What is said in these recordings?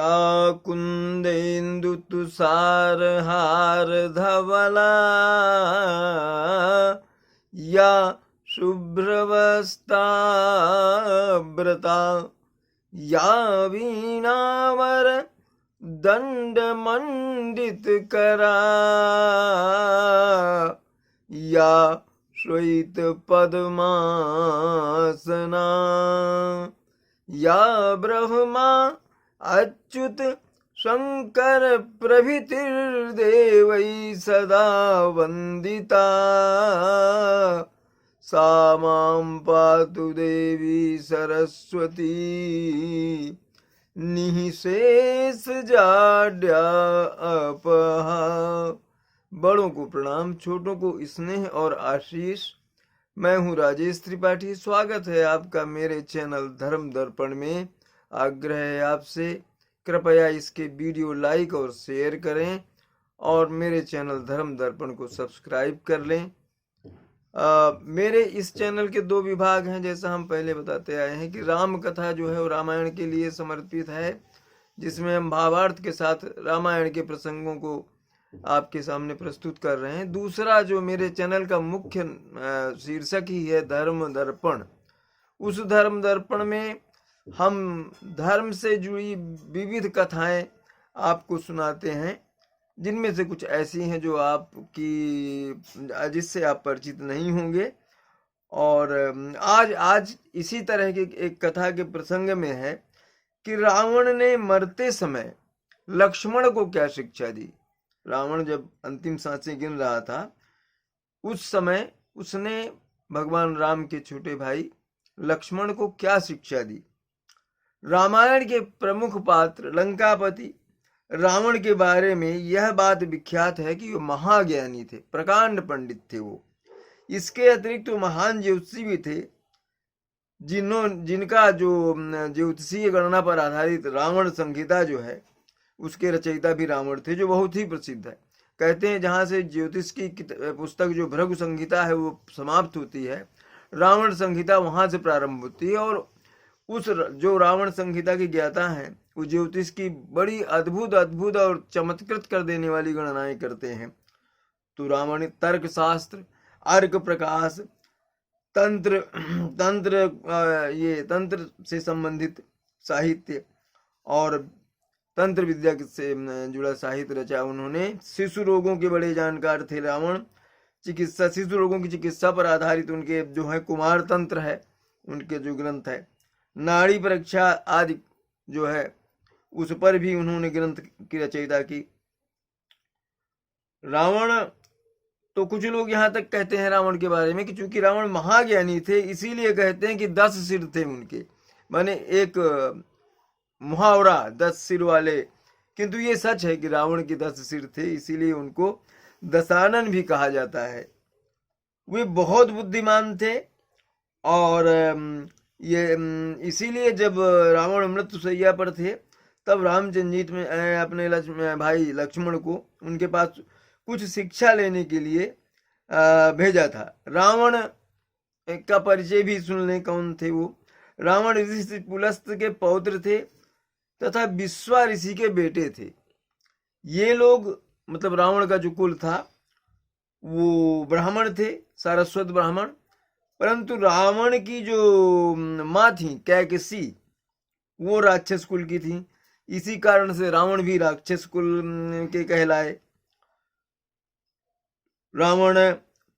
या कुन्देन्दुतुषारहार धवला या शुभ्रवस्त्राव्रता या वीणावर दण्डमण्डितकरा या श्वेतपद्मासना या ब्रह्मा अच्युत शंकर प्रभृतिर्देवै सदा वंदिता सा मां पातु देवी सरस्वती निःशेष जाड्यापहा। बड़ों को प्रणाम, छोटों को स्नेह और आशीष। मैं हूँ राजेश त्रिपाठी। स्वागत है आपका मेरे चैनल धर्म दर्पण में। आग्रह है आपसे, कृपया इसके वीडियो लाइक और शेयर करें और मेरे चैनल धर्म दर्पण को सब्सक्राइब कर लें। मेरे इस चैनल के दो विभाग हैं, जैसा हम पहले बताते आए हैं कि राम कथा जो है वो रामायण के लिए समर्पित है, जिसमें हम भावार्थ के साथ रामायण के प्रसंगों को आपके सामने प्रस्तुत कर रहे हैं। दूसरा जो मेरे चैनल का मुख्य शीर्षक ही है धर्म दर्पण। उस धर्म दर्पण में हम धर्म से जुड़ी विविध कथाएं आपको सुनाते हैं, जिनमें से कुछ ऐसी हैं जो जिससे आप परिचित नहीं होंगे। और आज इसी तरह की एक कथा के प्रसंग में है कि रावण ने मरते समय लक्ष्मण को क्या शिक्षा दी। रावण जब अंतिम सांसें गिन रहा था, उस समय उसने भगवान राम के छोटे भाई लक्ष्मण को क्या शिक्षा दी। रामायण के प्रमुख पात्र लंकापति रावण के बारे में यह बात विख्यात है कि वो महाज्ञानी थे, प्रकांड पंडित थे वो। इसके अतिरिक्त वो महान ज्योतिषी भी थे, जिनका जो ज्योतिषीय गणना पर आधारित रावण संहिता जो है उसके रचयिता भी रावण थे, जो बहुत ही प्रसिद्ध है। कहते हैं जहाँ से ज्योतिष की पुस्तक जो भृगु संहिता है वो समाप्त होती है, रावण संहिता वहां से प्रारंभ होती है। और उस जो रावण संहिता की ज्ञाता हैं वो ज्योतिष की बड़ी अद्भुत अद्भुत और चमत्कृत कर देने वाली गणनाएं करते हैं। तो रावण तर्क शास्त्र, अर्क प्रकाश, तंत्र से संबंधित साहित्य और तंत्र विद्या से जुड़ा साहित्य रचा उन्होंने। शिशु रोगों के बड़े जानकार थे रावण। शिशु रोगों की चिकित्सा पर आधारित उनके जो है कुमार तंत्र है, उनके जो ग्रंथ है। नाड़ी परीक्षा आदि जो है उस पर भी उन्होंने ग्रंथ की रचयिता की। रावण तो कुछ लोग यहाँ तक कहते हैं रावण के बारे में कि चूंकि रावण महाज्ञानी थे, इसीलिए कहते हैं कि 10 सिर थे उनके, माने एक मुहावरा 10 सिर वाले। किंतु ये सच है कि रावण के 10 सिर थे, इसीलिए उनको दशानन भी कहा जाता है। वे बहुत बुद्धिमान थे और ये इसीलिए जब रावण मृत्युशैया पर थे तब रामचंद्र जी में अपने भाई लक्ष्मण को उनके पास कुछ शिक्षा लेने के लिए भेजा था। रावण का परिचय भी सुन लें, कौन थे वो। रावण ऋषि पुलस्त के पौत्र थे तथा विश्वा ऋषि के बेटे थे। ये लोग मतलब रावण का जो कुल था वो ब्राह्मण थे, सारस्वत ब्राह्मण। परंतु रावण की जो माँ थी कैकसी, वो राक्षस कुल की थी। इसी कारण से रावण भी राक्षस कुल के कहलाए। रावण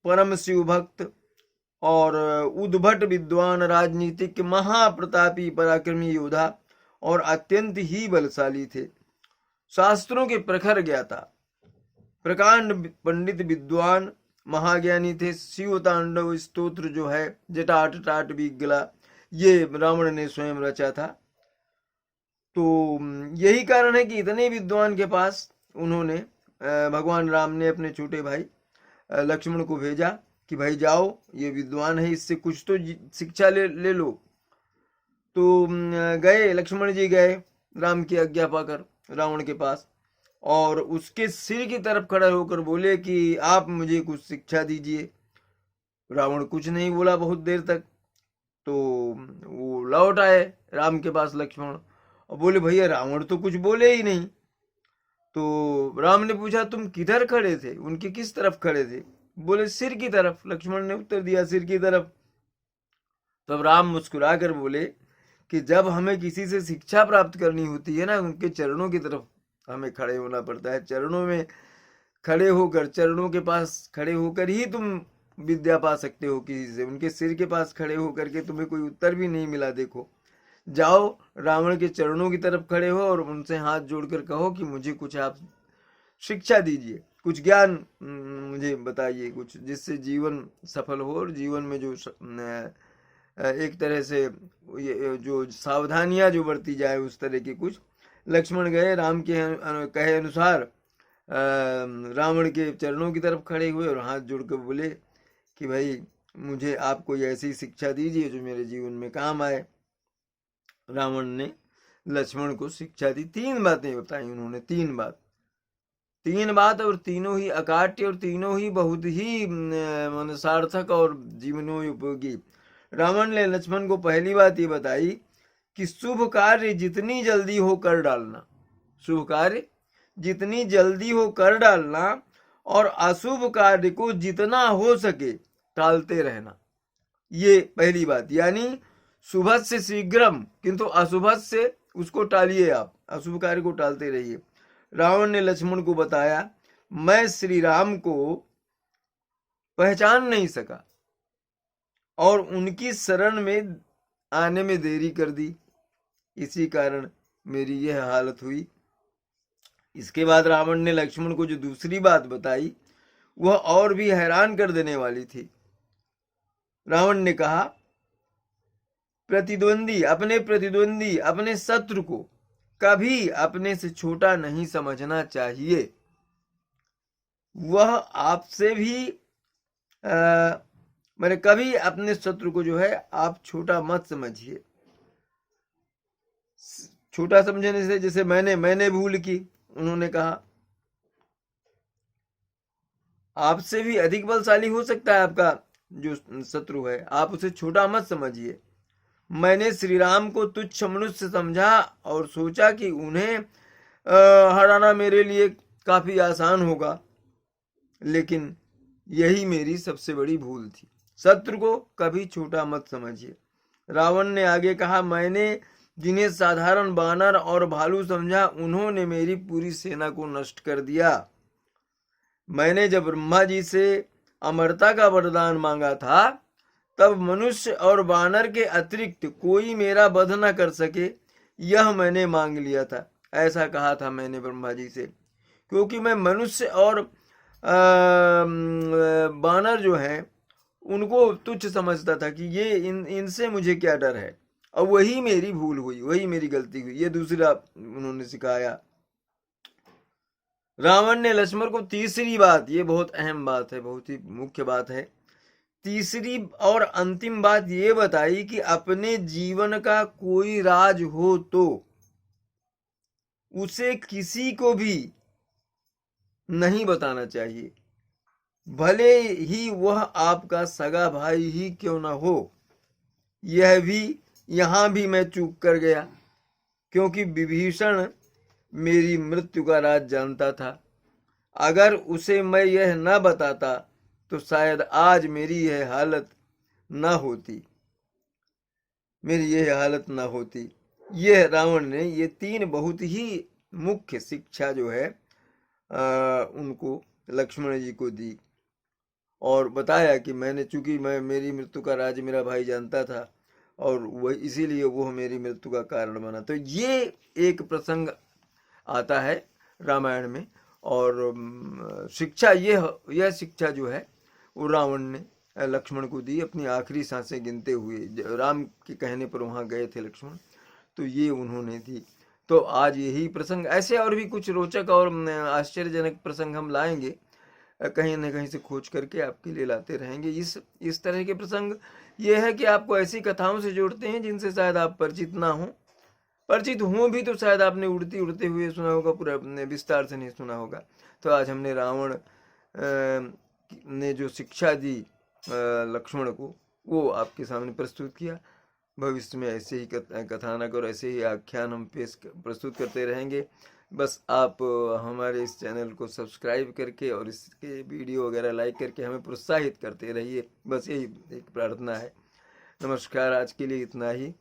परम शिव भक्त और उद्भट विद्वान, राजनीतिक, महाप्रतापी, पराक्रमी योद्धा और अत्यंत ही बलशाली थे। शास्त्रों के प्रखर ज्ञाता, प्रकांड पंडित, विद्वान, महाज्ञानी थे। शिव तांडव स्तोत्र जो है जटाट टाट बिगला, ये रावण ने स्वयं रचा था। तो यही कारण है कि इतने विद्वान के पास उन्होंने भगवान राम ने अपने छोटे भाई लक्ष्मण को भेजा कि भाई जाओ, ये विद्वान है, इससे कुछ तो शिक्षा ले लो। तो गए, लक्ष्मण जी गए राम की आज्ञा पाकर रावण के पास, और उसके सिर की तरफ खड़े होकर बोले कि आप मुझे कुछ शिक्षा दीजिए। रावण कुछ नहीं बोला बहुत देर तक। तो वो लौट आए राम के पास लक्ष्मण, और बोले भैया रावण तो कुछ बोले ही नहीं। तो राम ने पूछा तुम किधर खड़े थे, उनके किस तरफ खड़े थे? बोले सिर की तरफ। लक्ष्मण ने उत्तर दिया सिर की तरफ। तब राम मुस्कुरा कर बोले कि जब हमें किसी से शिक्षा प्राप्त करनी होती है ना, उनके चरणों की तरफ हमें खड़े होना पड़ता है। चरणों में खड़े होकर, चरणों के पास खड़े होकर ही तुम विद्या पा सकते हो किसी से। उनके सिर के पास खड़े होकर के तुम्हें कोई उत्तर भी नहीं मिला। देखो, जाओ रावण के चरणों की तरफ खड़े हो और उनसे हाथ जोड़कर कहो कि मुझे कुछ आप शिक्षा दीजिए, कुछ ज्ञान मुझे बताइए, कुछ जिससे जीवन सफल हो और जीवन में जो एक तरह से ये जो सावधानियां जो बरती जाए उस तरह की कुछ। लक्ष्मण गए, राम के कहे अनुसार रावण के चरणों की तरफ खड़े हुए और हाथ जोड़कर बोले कि भाई मुझे आप कोई ऐसी शिक्षा दीजिए जो मेरे जीवन में काम आए। रावण ने लक्ष्मण को शिक्षा दी। 3 बातें बताई उन्होंने, 3 बात, और तीनों ही अकाट्य और तीनों ही बहुत ही मन सार्थक और जीवनोपयोगी। रावण ने लक्ष्मण को पहली बात ये बताई कि शुभ कार्य जितनी जल्दी हो कर डालना, शुभ कार्य जितनी जल्दी हो कर डालना, और अशुभ कार्य को जितना हो सके टालते रहना। ये पहली बात, यानी शुभ से शीघ्रम किंतु अशुभ से उसको टालिए, आप अशुभ कार्य को टालते रहिए। रावण ने लक्ष्मण को बताया मैं श्री राम को पहचान नहीं सका और उनकी शरण में आने में देरी कर दी, इसी कारण मेरी यह हालत हुई। इसके बाद रावण ने लक्ष्मण को जो दूसरी बात बताई वह और भी हैरान कर देने वाली थी। रावण ने कहा प्रतिद्वंदी, अपने शत्रु को कभी अपने से छोटा नहीं समझना चाहिए। वह आपसे भी मैंने कभी अपने शत्रु को जो है आप छोटा मत समझिए। छोटा समझने से, जैसे मैंने भूल की, उन्होंने कहा आपसे भी अधिक बलशाली हो सकता है आपका जो शत्रु है, आप उसे छोटा मत समझिए। मैंने श्री राम को तुच्छ मनुष्य समझा और सोचा कि उन्हें हराना मेरे लिए काफी आसान होगा, लेकिन यही मेरी सबसे बड़ी भूल थी। शत्रु को कभी छोटा मत समझिए। रावण ने आगे कहा मैंने जिन्हें साधारण बानर और भालू समझा उन्होंने मेरी पूरी सेना को नष्ट कर दिया। मैंने जब ब्रह्मा जी से अमरता का वरदान मांगा था तब मनुष्य और बानर के अतिरिक्त कोई मेरा वध न कर सके, यह मैंने मांग लिया था। ऐसा कहा था मैंने ब्रह्मा जी से, क्योंकि मैं मनुष्य और बानर जो हैं उनको तुच्छ समझता था कि ये इनसे मुझे क्या डर है, और वही मेरी भूल हुई, वही मेरी गलती हुई। ये दूसरा उन्होंने सिखाया। रावण ने लक्ष्मण को तीसरी बात, ये बहुत अहम बात है, बहुत ही मुख्य बात है, तीसरी और अंतिम बात ये बताई कि अपने जीवन का कोई राज हो तो उसे किसी को भी नहीं बताना चाहिए, भले ही वह आपका सगा भाई ही क्यों ना हो। यह भी यहां भी मैं चूक कर गया, क्योंकि विभीषण मेरी मृत्यु का राज जानता था। अगर उसे मैं यह न बताता तो शायद आज मेरी यह हालत न होती। यह रावण ने ये 3 बहुत ही मुख्य शिक्षा जो है उनको लक्ष्मण जी को दी और बताया कि चूंकि मेरी मृत्यु का राज मेरा भाई जानता था और वह इसीलिए वो मेरी मृत्यु का कारण बना। तो ये एक प्रसंग आता है रामायण में, और शिक्षा यह शिक्षा जो है वो रावण ने लक्ष्मण को दी अपनी आखिरी सांसें गिनते हुए। राम के कहने पर वहां गए थे लक्ष्मण, तो ये उन्होंने दी। तो आज यही प्रसंग, ऐसे और भी कुछ रोचक और आश्चर्यजनक प्रसंग हम लाएंगे, कहीं न कहीं से खोज करके आपके लिए लाते रहेंगे। इस तरह के प्रसंग ये है कि आपको ऐसी कथाओं से जोड़ते हैं जिनसे शायद आप परिचित ना हो, परिचित हो भी तो शायद आपने उड़ते हुए सुना होगा, पूरा विस्तार से नहीं सुना होगा। तो आज हमने रावण ने जो शिक्षा दी लक्ष्मण को वो आपके सामने प्रस्तुत किया। भविष्य में ऐसे ही कथानक और ऐसे ही आख्यान हम प्रस्तुत करते रहेंगे। बस आप हमारे इस चैनल को सब्सक्राइब करके और इसके वीडियो वगैरह लाइक करके हमें प्रोत्साहित करते रहिए, बस यही एक प्रार्थना है। नमस्कार, आज के लिए इतना ही।